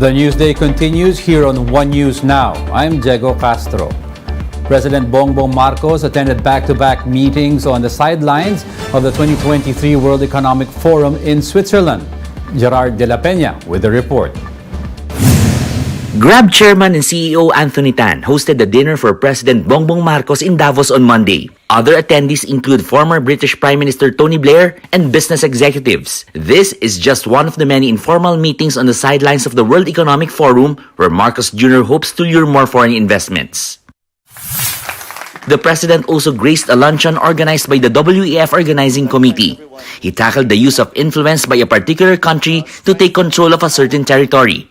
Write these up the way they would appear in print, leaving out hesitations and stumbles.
The Newsday continues here on One News Now. I'm Diego Castro. President Bongbong Marcos attended back-to-back meetings on the sidelines of the 2023 World Economic Forum in Switzerland. Gerard de la Peña with the report. Grab chairman and CEO Anthony Tan hosted the dinner for President Bongbong Marcos in Davos on Monday. Other attendees include former British Prime Minister Tony Blair and business executives. This is just one of the many informal meetings on the sidelines of the World Economic Forum where Marcos Jr. hopes to lure more foreign investments. The president also graced a luncheon organized by the WEF Organizing Committee. He tackled the use of influence by a particular country to take control of a certain territory.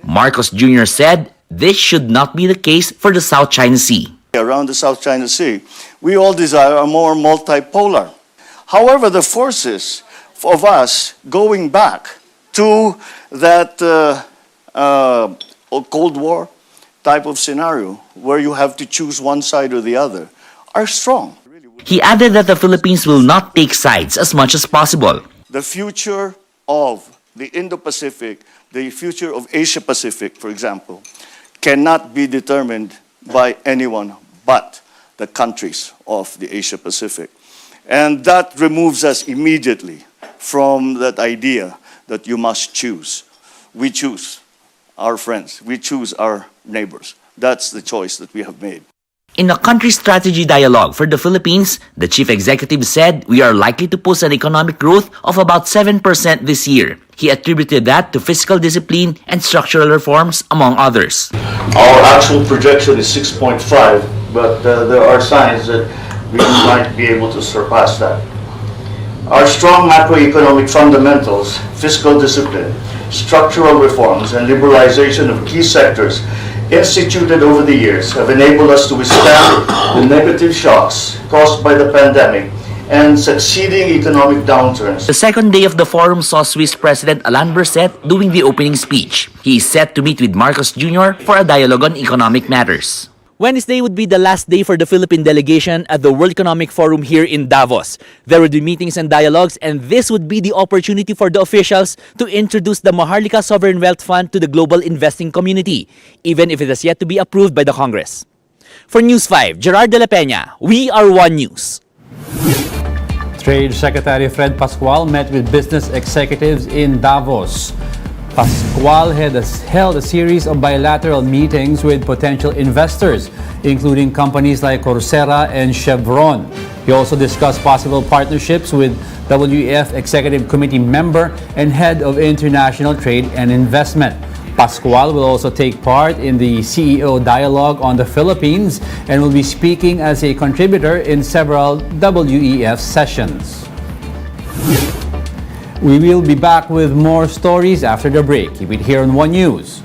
Marcos Jr. said this should not be the case for the South China Sea. Around the South China Sea, we all desire a more multipolar. However, the forces of us going back to that Cold War type of scenario where you have to choose one side or the other are strong. He added that the Philippines will not take sides as much as possible. The future of the Indo-Pacific, the future of Asia-Pacific, for example, cannot be determined by anyone but the countries of the Asia-Pacific. And that removes us immediately from that idea that you must choose. We choose our friends. We choose our neighbors. That's the choice that we have made. In a country strategy dialogue for the Philippines, the chief executive said we are likely to post an economic growth of about 7% this year. He attributed that to fiscal discipline and structural reforms, among others. Our actual projection is 6.5, but there are signs that we might be able to surpass that. Our strong macroeconomic fundamentals, fiscal discipline, structural reforms, and liberalization of key sectors instituted over the years have enabled us to withstand the negative shocks caused by the pandemic and succeeding economic downturns. The second day of the forum saw Swiss President Alain Berset doing the opening speech. He is set to meet with Marcos Jr. for a dialogue on economic matters. Wednesday would be the last day for the Philippine delegation at the World Economic Forum here in Davos. There would be meetings and dialogues, and this would be the opportunity for the officials to introduce the Maharlika Sovereign Wealth Fund to the global investing community, even if it has yet to be approved by the Congress. For News 5, Gerard de la Peña, we are One News. Trade Secretary Fred Pascual met with business executives in Davos. Pascual held a series of bilateral meetings with potential investors, including companies like Coursera and Chevron. He also discussed possible partnerships with WEF Executive Committee member and head of International Trade and Investment. Pascual will also take part in the CEO Dialogue on the Philippines and will be speaking as a contributor in several WEF sessions. We will be back with more stories after the break. Keep it here on One News.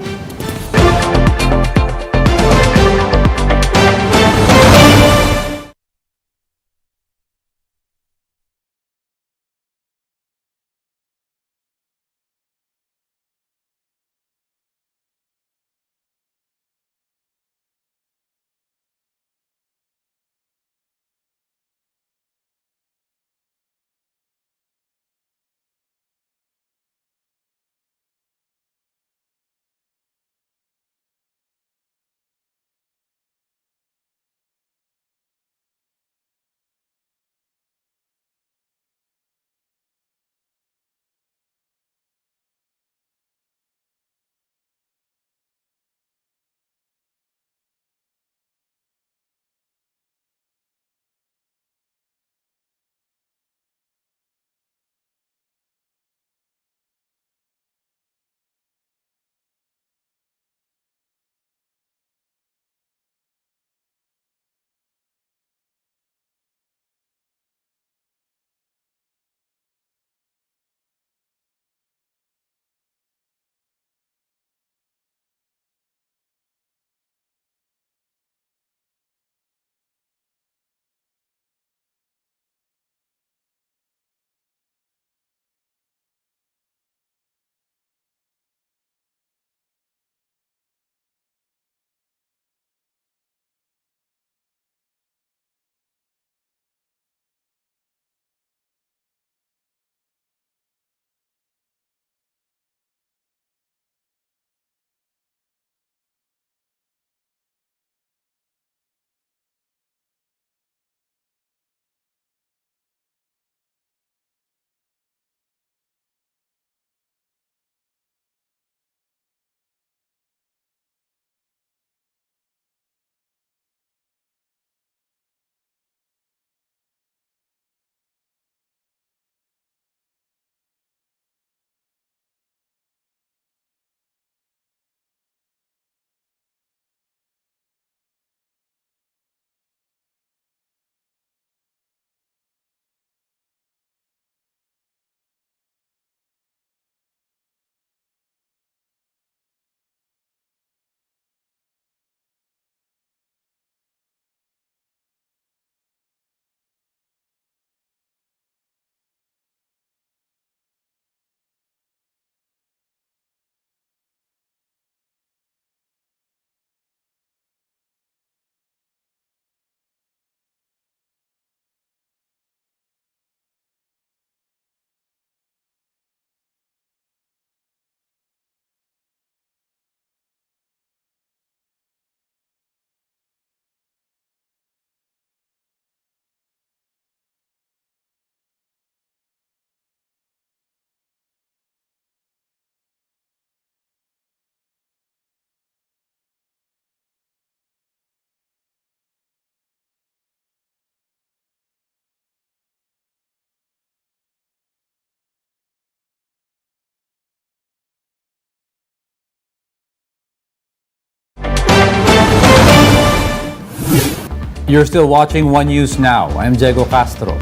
You're still watching One News Now. I'm Diego Castro.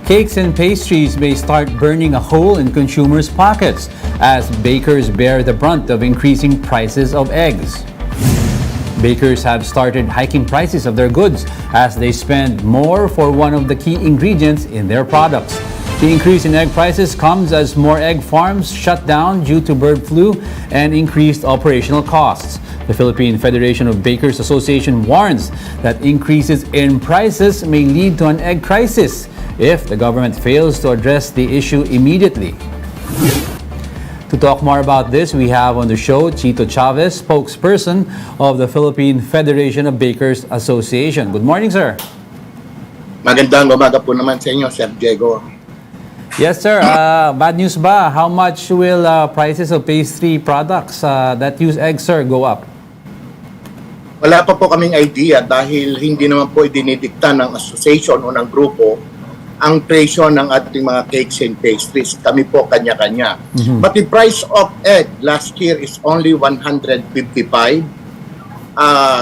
Cakes and pastries may start burning a hole in consumers' pockets as bakers bear the brunt of increasing prices of eggs. Bakers have started hiking prices of their goods as they spend more for one of the key ingredients in their products. The increase in egg prices comes as more egg farms shut down due to bird flu and increased operational costs. The Philippine Federation of Bakers Association warns that increases in prices may lead to an egg crisis if the government fails to address the issue immediately. To talk more about this, we have on the show Chito Chavez, spokesperson of the Philippine Federation of Bakers Association. Good morning, sir. Magandang umaga po naman sa inyo, Sir Diego. Yes, sir. Bad news ba? How much will prices of pastry products that use eggs, sir, go up? Wala pa po kaming idea dahil hindi naman po idinidikta ng association o ng grupo ang presyo ng ating mga cakes and pastries. Kami po kanya-kanya. But the price of egg last year is only 155.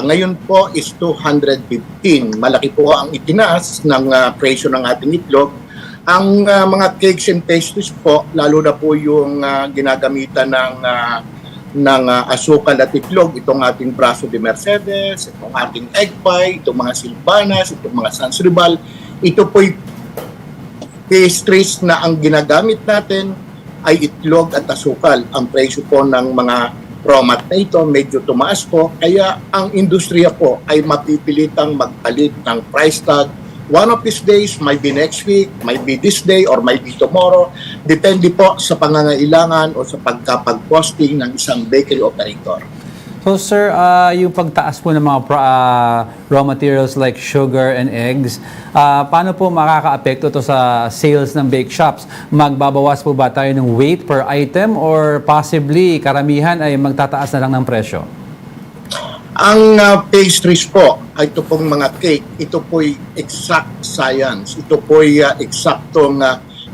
Ngayon po is 215. Malaki po ang itinaas ng presyo ng ating itlog. Ang mga cakes and pastries po, lalo na po yung ginagamitan ng asukal at itlog, itong ating braso de Mercedes, itong ating egg pie, itong mga silvanas, itong mga sansribal, ito po'y pastries na ang ginagamit natin ay itlog at asukal. Ang presyo po ng mga raw mat na ito medyo tumaas po, kaya ang industriya po ay mapipilitang magpalit ng price tag. One of these days, might be next week, might be this day, or might be tomorrow. Depende po sa pangangailangan o sa pagkapag-posting ng isang bakery operator. So, sir, yung pagtaas po ng mga raw materials like sugar and eggs, paano po makaka-apekto to sa sales ng bake shops? Magbabawas po ba tayo ng weight per item or possibly karamihan ay magtataas na lang ng presyo? Ang pastries po, ito pong mga cake, ito po'y exact science. Ito po'y eksaktong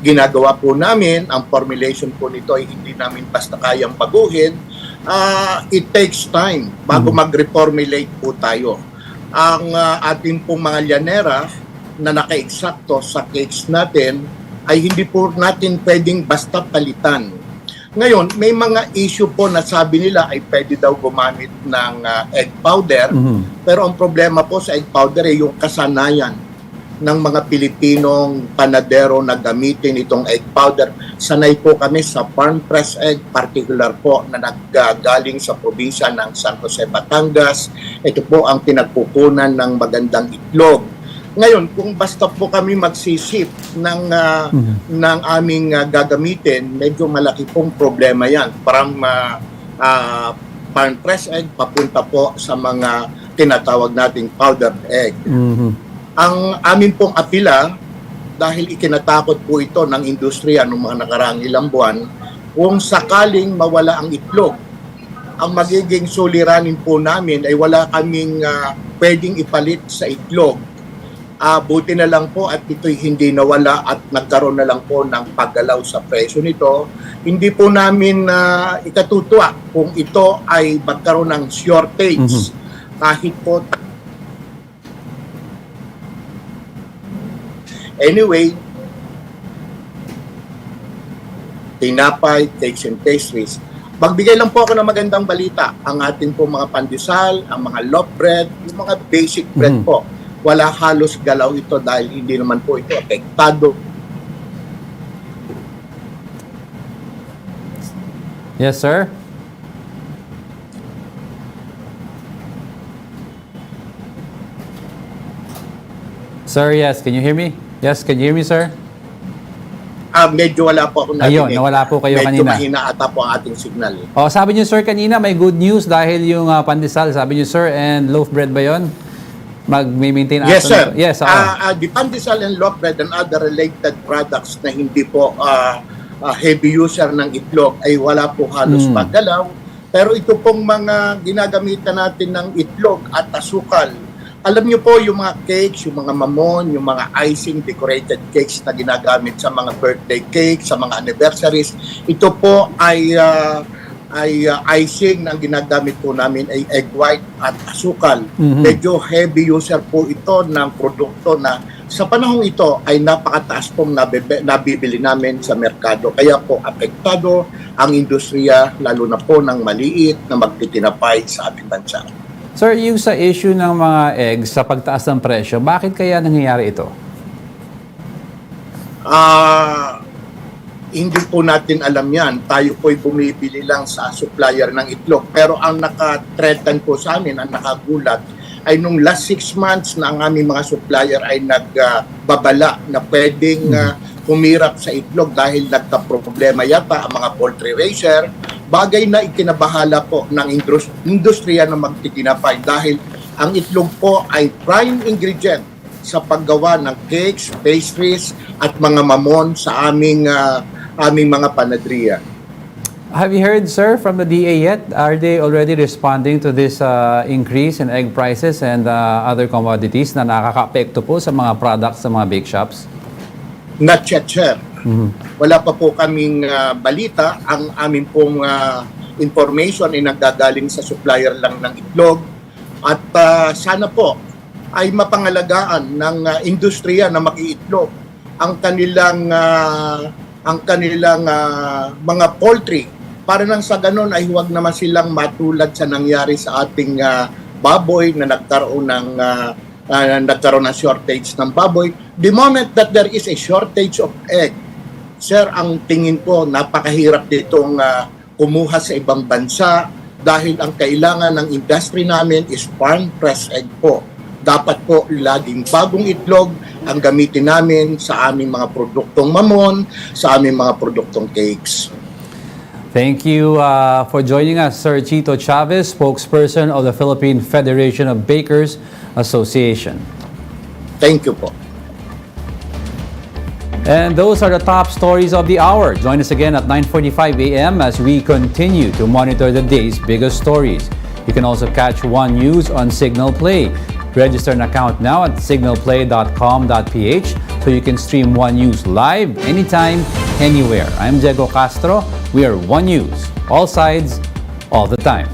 ginagawa po namin. Ang formulation po nito ay hindi namin basta kayang baguhin. It takes time bago mag-reformulate po tayo. Ang ating pong mga llanera na naka-eksakto sa cakes natin ay hindi po natin pwedeng basta palitan. Ngayon, may mga issue po na sabi nila ay pwede daw gumamit ng egg powder. Pero ang problema po sa egg powder ay yung kasanayan ng mga Pilipinong panadero na gamitin itong egg powder. Sanay po kami sa farm press egg, particular po na naggagaling sa probinsya ng San Jose, Batangas. Ito po ang pinagkukunan ng magandang itlog. Ngayon, kung basta po kami magsisip ng aming gagamitin, medyo malaki pong problema yan. Parang farm press egg papunta po sa mga tinatawag nating powdered egg. Ang amin pong apila, dahil ikinatakot po ito ng industriya noong mga nakaraang ilang buwan, kung sakaling mawala ang itlog, ang magiging suliranin po namin ay wala kaming pwedeng ipalit sa itlog. Buti na lang po at ito'y hindi nawala at nagkaroon na lang po ng paggalaw sa presyo nito. Hindi po namin ikatutwa kung ito ay magkaroon ng shortage. Kahit po anyway, tinapay, cakes and pastries. Magbigay lang po ako ng magandang balita. Ang ating po mga pandesal, ang mga loaf bread, yung mga basic bread po. Wala halos galaw ito dahil hindi naman po ito apektado. Yes, sir. Sir, yes. Can you hear me? Yes, can you hear me, sir? Medyo wala po ako narinig. Ayun, nawala po kayo medyo kanina. Medyo mahina ata po ang ating signal. Oh, sabi niyo, sir, kanina may good news dahil yung pandesal, sabi niyo, sir, and loaf bread ba yun? Mag-maintain Yes, sir. Yes, the pandesal and loaf bread and other related products na hindi po heavy user ng itlog ay wala po halos paggalaw. Pero ito pong mga ginagamitan natin ng itlog at asukal, alam niyo po yung mga cakes, yung mga mamon, yung mga icing decorated cakes na ginagamit sa mga birthday cake, sa mga anniversaries, ito po ay icing na ang ginagamit po namin ay egg white at asukal. Medyo heavy user po ito ng produkto na sa panahong ito ay napakataas pong nabibili namin sa merkado. Kaya po apektado ang industriya, lalo na po ng maliit na magtitinapay sa ating bansa. Sir, yung sa issue ng mga eggs sa pagtaas ng presyo, bakit kaya nangyayari ito? Hindi po natin alam yan. Tayo po'y bumibili lang sa supplier ng itlog. Pero ang naka-threaten po sa amin, ang nakagulat, ay nung last 6 months na ang aming mga supplier ay nagbabala na pwedeng humirap sa itlog dahil nagka-problema yata ang mga poultry raiser. Bagay na ikinabahala po ng industriya na magtitinapay dahil ang itlog po ay prime ingredient sa paggawa ng cakes, pastries at mga mamon sa aming mga panadriya. Have you heard, sir, from the DA yet? Are they already responding to this increase in egg prices and other commodities na nakaka-apekto po sa mga products sa mga bake shops? Not yet, sir. Wala pa po kaming balita. Ang amin pong information ay nagdagaling sa supplier lang ng itlog. At sana po ay mapangalagaan ng industriya na mag-iitlog ang kanilang mga poultry para nang sa ganun ay huwag naman silang matulad sa nangyari sa ating baboy na nagkaroon ng shortage ng baboy. The moment that there is a shortage of egg, sir, ang tingin ko napakahirap ditong kumuha sa ibang bansa dahil ang kailangan ng industry namin is farm-pressed egg po. Dapat po laging bagong itlog ang gamitin namin sa aming mga produktong mamon, sa aming mga produktong cakes. Thank you for joining us, Sir Chito Chavez, spokesperson of the Philippine Federation of Bakers Association. Thank you po. And those are the top stories of the hour. Join us again at 9:45 a.m. as we continue to monitor the day's biggest stories. You can also catch One News on Signal Play. Register an account now at signalplay.com.ph so you can stream One News live anytime, anywhere. I'm Diego Castro. We are One News. All sides, all the time.